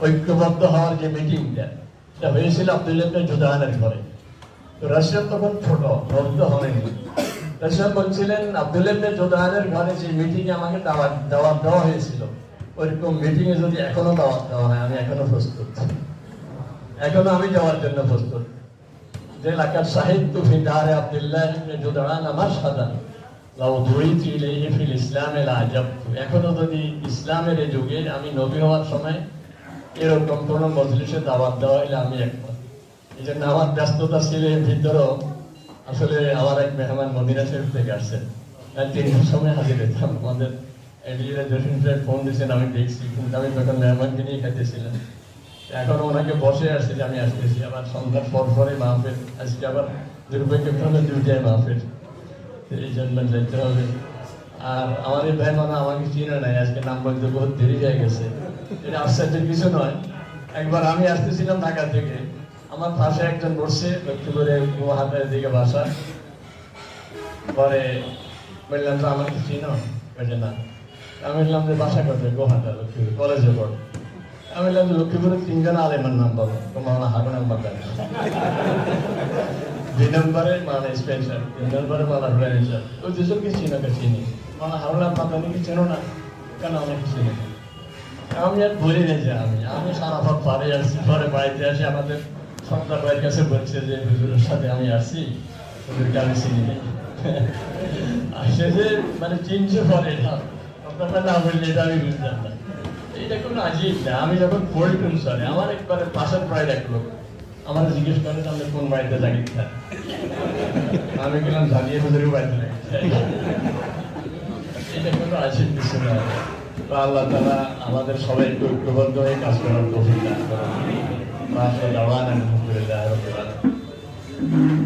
ঐক্যবদ্ধ হওয়ার যে মিটিংটা এটা হয়েছিল আব্দুল্লাহ ইবনে জুদানের ঘরে। তো রাশিয়া তখন ছোট, বড় হয়নি। রাশিয়া বলছিলেন আব্দুল্লাহ ইবনে জুদানের ঘরে যে মিটিং এ আমাকে দাওয়াত দেওয়া হয়েছিল, ওইরকম মিটিং এ যদি এখনো দাওয়াত দেওয়া হয় আমি এখনো প্রস্তুত, এখনো আমি যাওয়ার জন্য প্রস্তুত। যে লাকাদ শাহিদতু ফি দারে আব্দুল্লাহ ইবনে জুদান মাশহাদান লাউ দুইতু ইলাইহি ফিল ইসলামে লা আজাবতু। এখনো যদি ইসলামের এই যুগে আমি নবী হওয়ার সময় এরকম কোন মজলিসে দাওয়াত দেওয়া হইলে আমি একমত। এই জন্য আমার ব্যস্ততা ছিল এর ভিতরেও আসলে আমার এক মেহমান মদিনা শরীফ থেকে আসছেন, তিনটার সময় হাজির হতাম। আমাদের ফোন দিয়েছেন, আমি দেখছি, কিন্তু আমি তখন মেহমানকে নিয়ে খাইতেছিলাম। এখন ওনাকে বসে আসছে যে আমি আসতেছি, আবার সন্ধ্যার পর পরে মাহফিল, আজকে আবার দুর্ভাগ্যক্রমে দুইটাই মাহফিল, এই জন্য যেতে হবে। আর আমার এই ভাই মানে আমাকে চিনে নাই, আজকে নাম বলতে বহুত দেরি হয়ে গেছে। এটা আশ্চর্যের কিছু নয়। একবার আমি আসতেছিলাম ঢাকা থেকে, আমার পাশে একজন বসছে, লক্ষ্মীপুরে গুয়াহাটের দিকে বাসা। পরে বললাম যে আমাকে চিনো? বলছে না। আমি বললাম যে বাসা করবে গুয়াহাটা, লক্ষ্মীপুর কলেজে পড়ে। আমি বললাম যে লক্ষ্মীপুরের তিনজন আলেমের নাম বলো। তোমার হারুন আহমদ, 2 নম্বরে মানে স্পেশাল, 3 নম্বরে মালা ফ্রেন্ডার। ওই দুজনকে চিনি, মানে হারুন আহমদ কি চেনো না? কেন আমাকে চিনি? আমি আর বলি না যে আমি সারাফত পারে আসছি। পরে বাড়িতে আসি আমাদের সন্তান ভাইয়ের কাছে বলছে যে হুজুরের সাথে আমি আসছি, হুজুরকে আমি চিনি নাই। আসে যে মানে চিনছে পরে, আপনার না বললে এটা আমি বুঝতাম না। এটা কোনো আজিব না। আমি যখন পল্টন সরে আমার একবারে পাশের বাড়ির এক লোক আমার জিজ্ঞেস করে তাহলে কোন বাড়িতে জাগির থাকে, আমি গেলাম জানিয়ে হুজুরের বাড়িতে লাগে। এটা কোনো আজিব কিছু না। আল্লাহ তাআলা আমাদের সবাইকে ঐক্যবদ্ধ হয়ে কাজ করার তৌফিক দান করুন। আলহামদুলিল্লাহ রাব্বিল আলামিন।